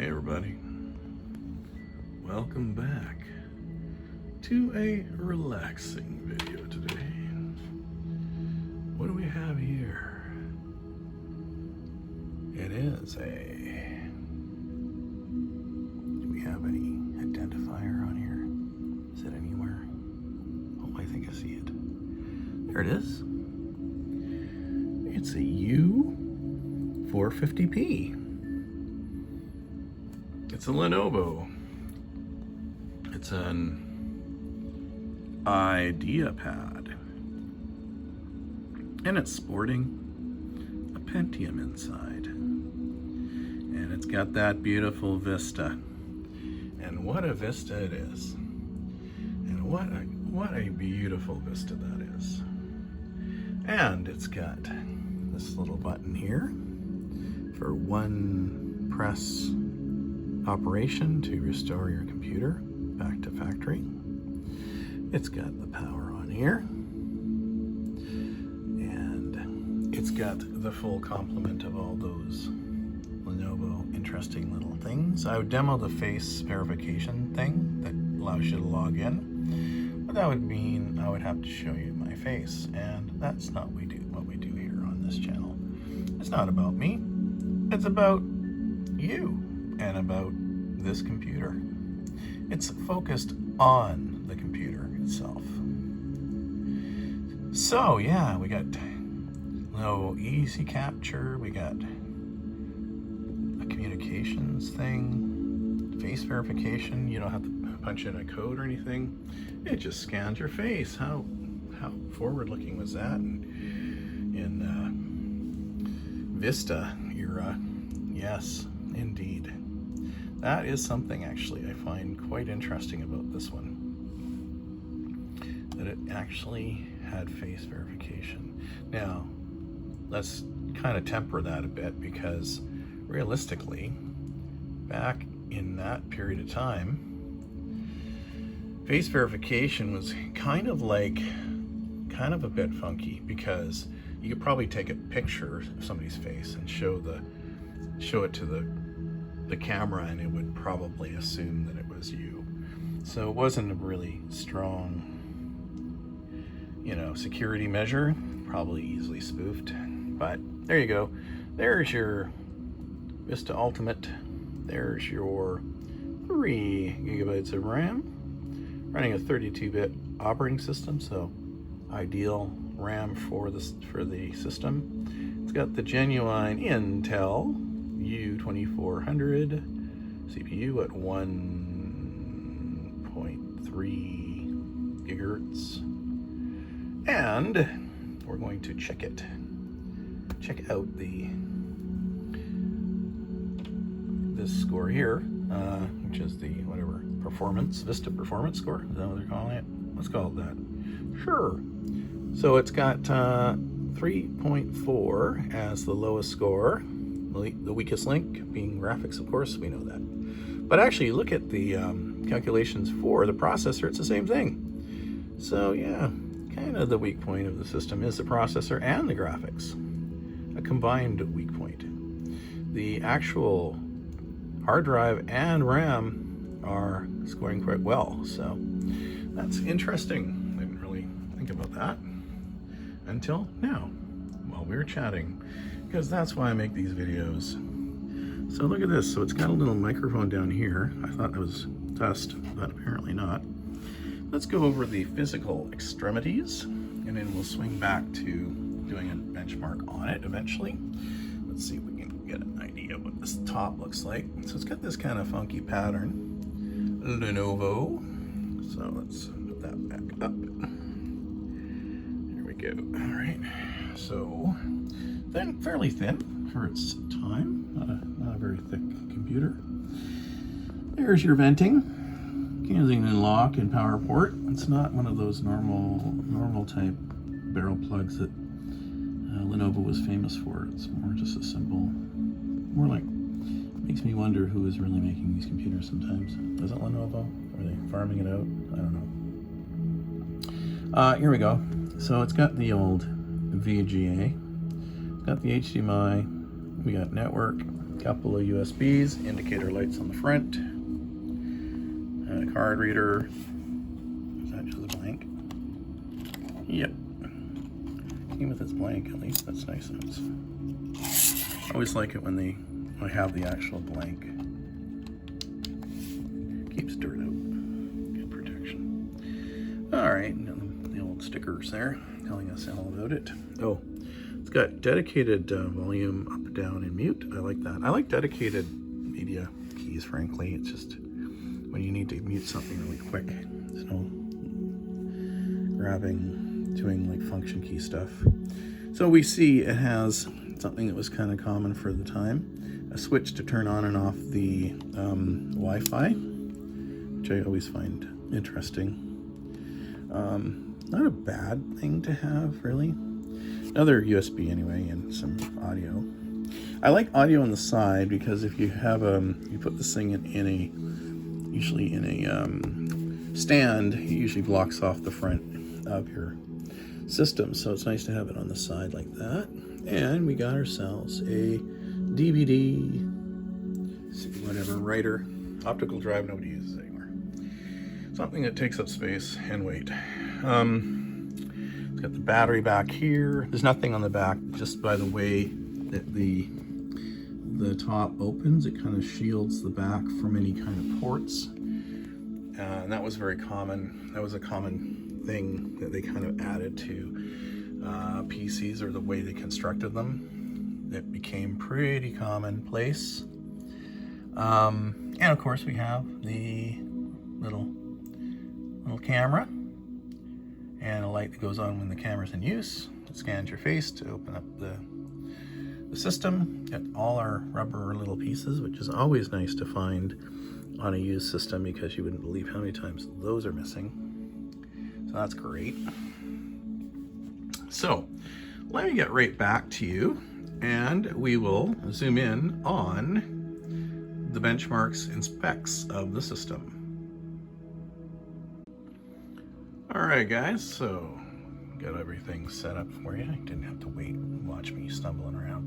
Hey everybody, welcome back to a relaxing video today. What do we have here? It is do we have any identifier on here? Is it anywhere? Oh, I think I see it. There it is. It's a U450p. It's a Lenovo. It's an Ideapad. And it's sporting a Pentium inside. And it's got that beautiful Vista. And what a Vista it is. And what a beautiful Vista that is. And it's got this little button here for one press operation to restore your computer back to factory. It's got the power on here, and it's got the full complement of all those Lenovo interesting little things. I would demo the face verification thing that allows you to log in, but that would mean I would have to show you my face, and that's not what we do here on this channel. It's not about me, it's about you and about this computer. It's focused on the computer itself. So yeah, we got no easy capture, we got a communications thing, face verification. You don't have to punch in a code or anything. It just scans your face. How forward-looking was that in Vista era? Yes, indeed. That is something actually I find quite interesting about this one, that it actually had face verification. Now, let's kind of temper that a bit, because realistically, back in that period of time, face verification was kind of a bit funky, because you could probably take a picture of somebody's face and show it to the camera, and it would probably assume that it was you. So it wasn't a really strong, security measure, probably easily spoofed. But there you go. There's your Vista Ultimate. There's your 3 gigabytes of RAM, running a 32-bit operating system, so ideal RAM for the system. It's got the genuine Intel U450 CPU at 1.3 gigahertz, and we're going to check out this score here, which is the Vista performance score. Is that what they're calling it? Let's call it that. Sure. So it's got 3.4 as the lowest score. The weakest link being graphics, of course, we know that. But actually, look at the calculations for the processor, it's the same thing. So yeah, kind of the weak point of the system is the processor and the graphics. A combined weak point. The actual hard drive and RAM are scoring quite well, so that's interesting. I didn't really think about that until now, while we were chatting, because that's why I make these videos. So look at this. So it's got a little microphone down here. I thought it was test, but apparently not. Let's go over the physical extremities, and then we'll swing back to doing a benchmark on it eventually. Let's see if we can get an idea of what this top looks like. So it's got this kind of funky pattern, Lenovo. So let's put that back up. There we go. All right. So then fairly thin for its time, not a very thick computer. There's your venting, using lock and power port. It's not one of those normal type barrel plugs that Lenovo was famous for. It's more just a simple, more like, makes me wonder who is really making these computers sometimes. Is it Lenovo? Are they farming it out? I don't know. Here we go. So it's got the old VGA. Got the HDMI, we got network, Couple of USBs, indicator lights on the front, card reader. Is that just a blank? Yep. Came with its blank, at least. That's nice. I always like it when I have the actual blank. Keeps dirt out. Good protection. All right, the old stickers there telling us all about it. Oh, it's got dedicated volume up, down, and mute. I like that. I like dedicated media keys, frankly. It's just when you need to mute something really quick. There's no grabbing, doing like function key stuff. So we see it has something that was kind of common for the time, a switch to turn on and off the Wi-Fi, which I always find interesting. Not a bad thing to have, really. Another USB anyway, and some audio. I like audio on the side because if you have you put this thing usually in a stand, it usually blocks off the front of your system, so it's nice to have it on the side like that. And we got ourselves a DVD, whatever, writer, optical drive nobody uses anymore. Something that takes up space and weight. It's got the battery back here. There's nothing on the back, just by the way that the top opens, it kind of shields the back from any kind of ports. And that was very common. That was a common thing that they kind of added to PCs, or the way they constructed them. It became pretty commonplace. And of course we have the little camera and a light that goes on when the camera's in use. It scans your face to open up the system. Got all our rubber little pieces, which is always nice to find on a used system because you wouldn't believe how many times those are missing. So that's great. So let me get right back to you and we will zoom in on the benchmarks and specs of the system. All right, guys, so got everything set up for you. I didn't have to wait and watch me stumbling around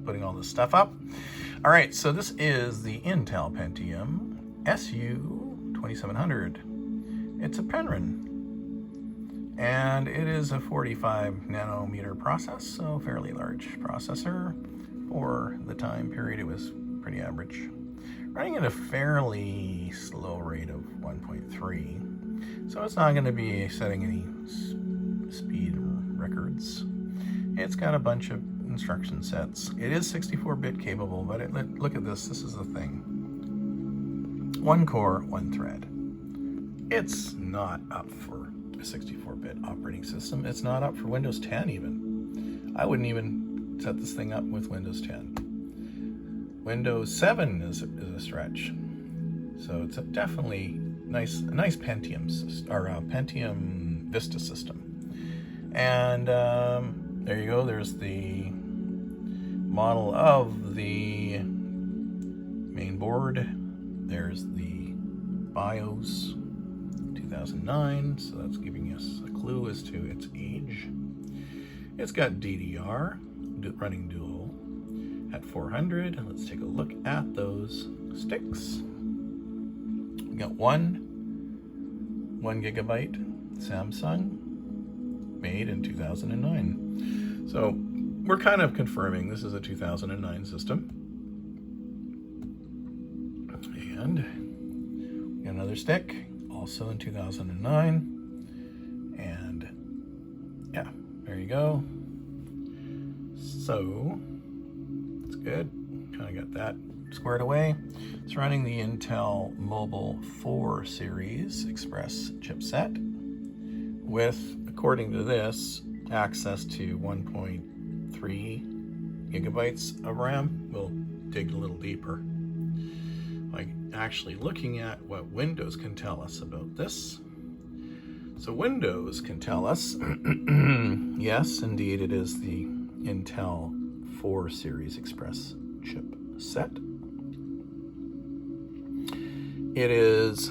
putting all this stuff up. All right, so this is the Intel Pentium SU2700. It's a Penryn, and it is a 45 nanometer process, so fairly large processor. For the time period, it was pretty average. Running at a fairly slow rate of 1.3, so it's not going to be setting any speed records. It's got a bunch of instruction sets. It is 64-bit capable, but look at this. This is the thing. One core, one thread. It's not up for a 64-bit operating system. It's not up for Windows 10 even. I wouldn't even set this thing up with Windows 10. Windows 7 is a stretch. So it's definitely a nice Pentium Vista system. And there you go. There's the model of the main board. There's the BIOS 2009, so that's giving us a clue as to its age. It's got DDR running dual at 400. Let's take a look at those sticks. We got one gigabyte Samsung, made in 2009. So we're kind of confirming this is a 2009 system. And we got another stick, also in 2009. And yeah, there you go. So it's good. Kind of got that squared away. It's running the Intel Mobile 4 series Express chipset with, according to this, access to 1.3 gigabytes of RAM. We'll dig a little deeper. Like actually looking at what Windows can tell us about this. So Windows can tell us, yes, indeed, it is the Intel 4 series Express chipset. It is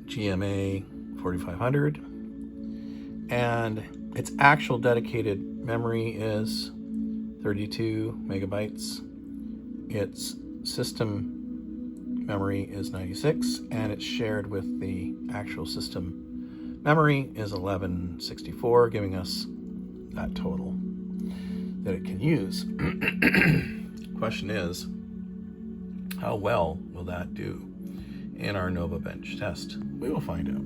GMA 4500, and its actual dedicated memory is 32 megabytes. Its system memory is 96, and it's shared with the actual system memory is 1164, giving us that total that it can use. Question is, how well will that do in our Nova Bench test? We will find out.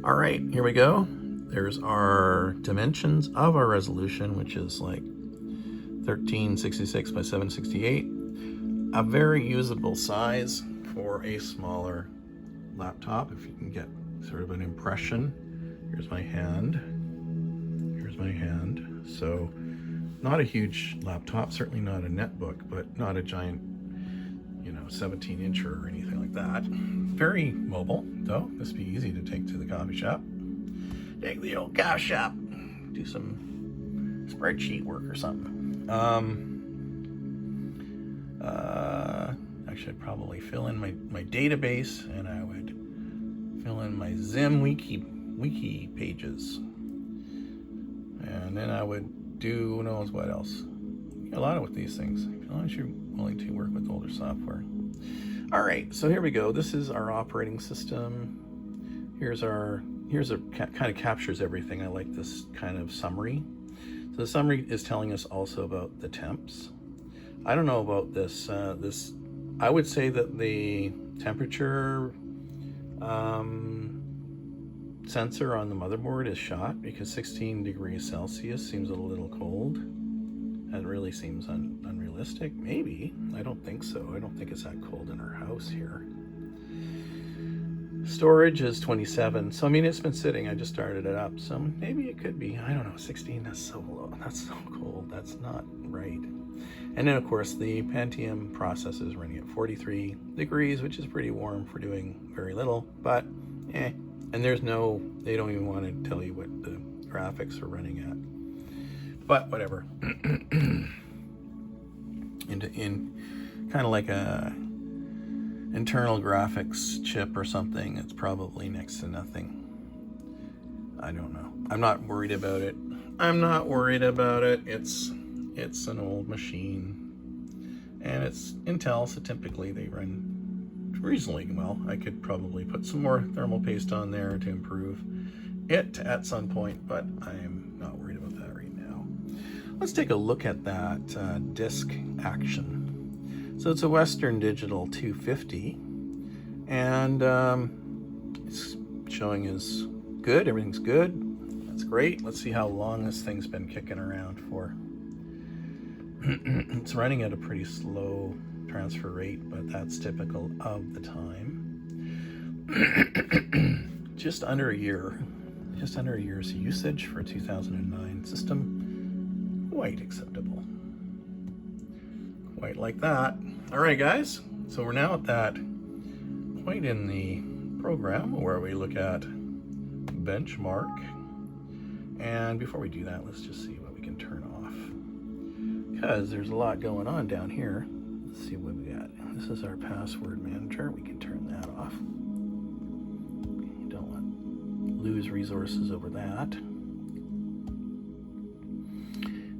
All right, here we go. There's our dimensions of our resolution, which is like 1366 by 768. A very usable size for a smaller laptop, if you can get sort of an impression. Here's my hand. Here's my hand. So not a huge laptop, certainly not a netbook, but not a giant, 17-incher or anything like that. Very mobile, though. Must be easy to take to the coffee shop. Take the old coffee shop, do some spreadsheet work or something. Actually, I'd probably fill in my database, and I would fill in my Zim wiki pages, and then I would do who knows what else. A lot of with these things, as long as you're willing to work with older software. All right, so here we go. This is our operating system. Here's a kind of captures everything. I like this kind of summary. So the summary is telling us also about the temps. I don't know about this. I would say that the temperature sensor on the motherboard is shot, because 16 degrees Celsius seems a little cold. That really seems unrealistic. Maybe. I don't think so. I don't think it's that cold in our house here. Storage is 27. So, I mean, it's been sitting. I just started it up. So maybe it could be, I don't know, 16. That's so low. That's so cold. That's not right. And then, of course, the Pentium processor is running at 43 degrees, which is pretty warm for doing very little. But, And they don't even want to tell you what the graphics are running at. But whatever. in kind of like a internal graphics chip or something, it's probably next to nothing. I don't know. I'm not worried about it. It's an old machine, and it's Intel, so typically they run reasonably well. I could probably put some more thermal paste on there to improve it at some point, but I'm not worried about that right now. Let's take a look at that disk action. So it's a Western Digital 250, and it's showing is good. Everything's good. That's great. Let's see how long this thing's been kicking around for. It's running at a pretty slow transfer rate, but that's typical of the time. Just under a year's usage for a 2009 system. Quite acceptable. Quite like that. All right, guys. So we're now at that point in the program where we look at benchmark. And before we do that, let's just see what we can turn off, because there's a lot going on down here. Let's see what we got. This is our password manager. We can turn that off. You don't want to lose resources over that.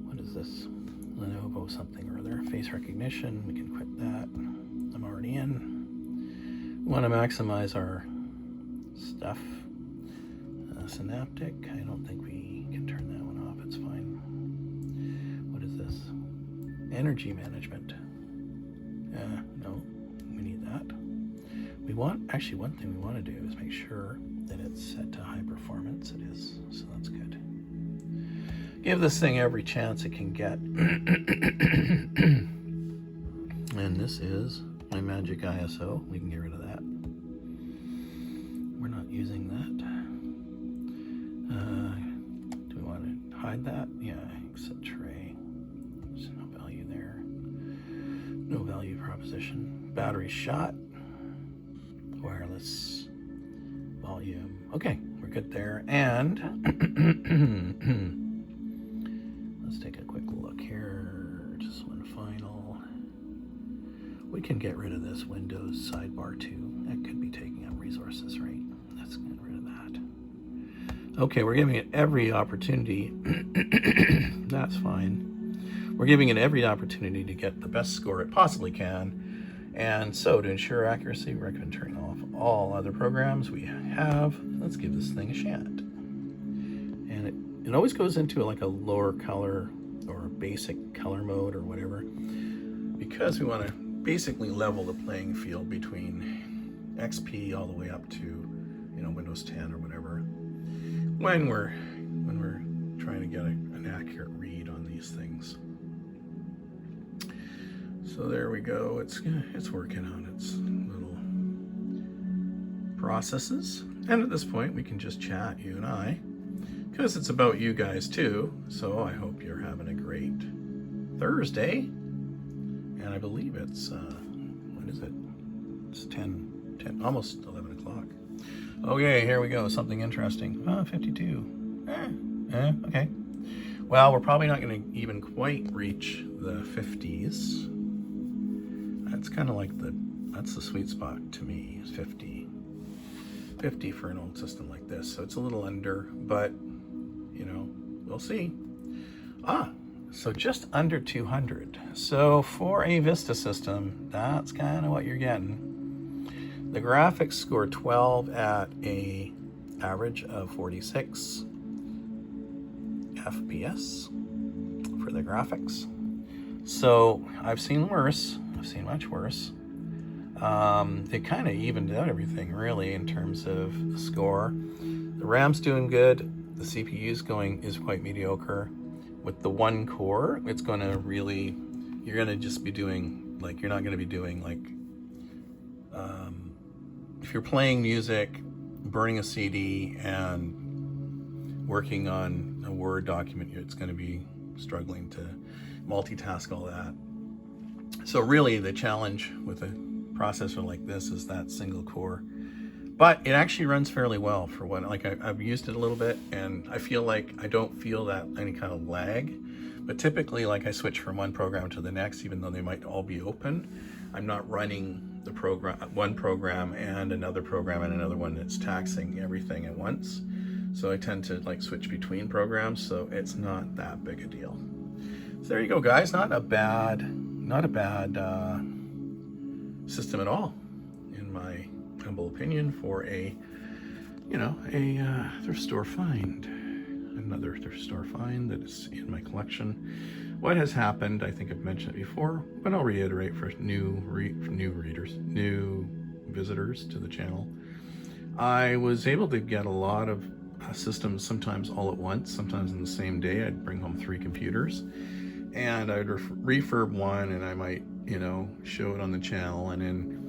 What is this? Lenovo something or other. Face recognition. We can quit that. I'm already in. We want to maximize our stuff. Synaptic. I don't think we can turn that one off. It's fine. What is this? Energy management. No, we need that. Actually, one thing we want to do is make sure that it's set to high performance. It is, so that's good. Give this thing every chance it can get. And this is my magic ISO. We can get rid of that. We're not using that. Do we want to hide that? Yeah, exit tray. There's no value there. No value proposition. Battery shot. Wireless. Volume. Okay, we're good there. And let's take a quick look here. Just one final. We can get rid of this Windows sidebar too. That could be taking up resources, right? Let's get rid of that. Okay, we're giving it every opportunity. That's fine. we're giving it every opportunity to get the best score it possibly can. And so to ensure accuracy, we recommend turning off all other programs we have. Let's give this thing a shot. And it always goes into like a lower color or a basic color mode or whatever, because we want to basically level the playing field between XP all the way up to, you know, Windows 10 or whatever, when we're trying to get an accurate read on these things. So there we go. It's working on its little processes, and at this point we can just chat, you and I, because it's about you guys too. So I hope you're having a great Thursday, and I believe it's what is it? It's 10, almost 11 o'clock. Okay, here we go. Something interesting. 52. Okay. Well, we're probably not going to even quite reach the 50s. That's kind of like that's the sweet spot to me, is 50 for an old system like this. So it's a little under, but you know, we'll see. So just under 200. So for a Vista system, that's kind of what you're getting. The graphics score 12 at a average of 46 FPS for the graphics. So I've seen worse. I've seen much worse. They kind of evened out everything really in terms of the score. The RAM's doing good. The CPU's is quite mediocre. With the one core, it's going to really, you're going to just be doing like, you're not going to be doing like, if you're playing music, burning a CD, and working on a Word document, it's going to be struggling to multitask all that. So really the challenge with a processor like this is that single core. But it actually runs fairly well for what, like I've used it a little bit, and I feel like I don't feel that any kind of lag. But typically, like I switch from one program to the next, even though they might all be open, I'm not running the program, one program and another program and another one that's taxing everything at once. So I tend to like switch between programs, so it's not that big a deal. So there you go, guys. Not a bad system at all, in my humble opinion, for a, you know, a thrift store find. Another thrift store find that is in my collection. What has happened, I think I've mentioned it before, but I'll reiterate for new visitors to the channel. I was able to get a lot of systems, sometimes all at once, sometimes in the same day. I'd bring home 3 computers, and I'd refurb one, and I might, you know, show it on the channel, and then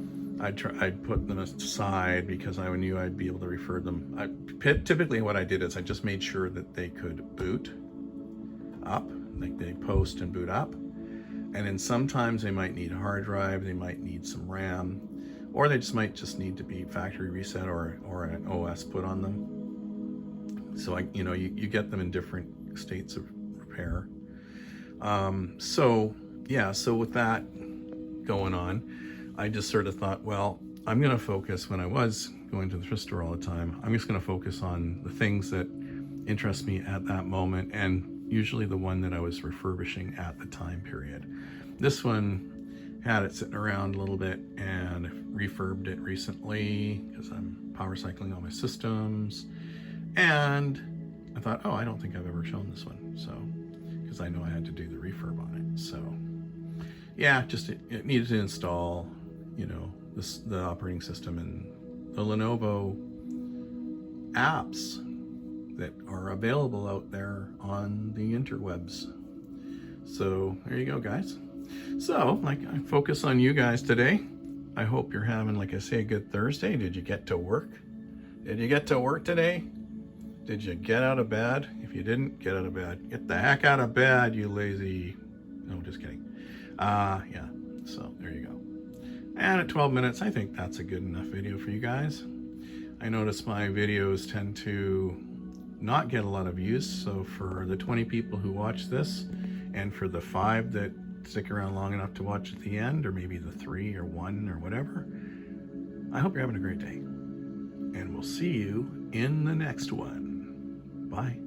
I'd put them aside because I knew I'd be able to refurb them. Typically what I did is I just made sure that they could boot up, like they post and boot up. And then sometimes they might need a hard drive, they might need some RAM, or they just need to be factory reset or an OS put on them. So you get them in different states of repair. So with that going on, I just sort of thought, well, I'm going to focus, when I was going to the thrift store all the time, I'm just going to focus on the things that interest me at that moment, and usually the one that I was refurbishing at the time period. This one had it sitting around a little bit, and I refurbed it recently because I'm power cycling all my systems, and I thought, oh, I don't think I've ever shown this one, so, because I know I had to do the refurb on it. So yeah, just it needed to install, you know, the operating system and the Lenovo apps that are available out there on the interwebs. So there you go, guys. So like, I focus on you guys today. I hope you're having, like I say, a good Thursday. Did you get to work? Did you get to work today? Did you get out of bed? If you didn't, get out of bed. Get the heck out of bed, you lazy. No, just kidding. Yeah, so there you go. And at 12 minutes, I think that's a good enough video for you guys. I notice my videos tend to not get a lot of views, so for the 20 people who watch this, and for the 5 that stick around long enough to watch at the end, or maybe the 3 or 1 or whatever, I hope you're having a great day. And we'll see you in the next one. Bye.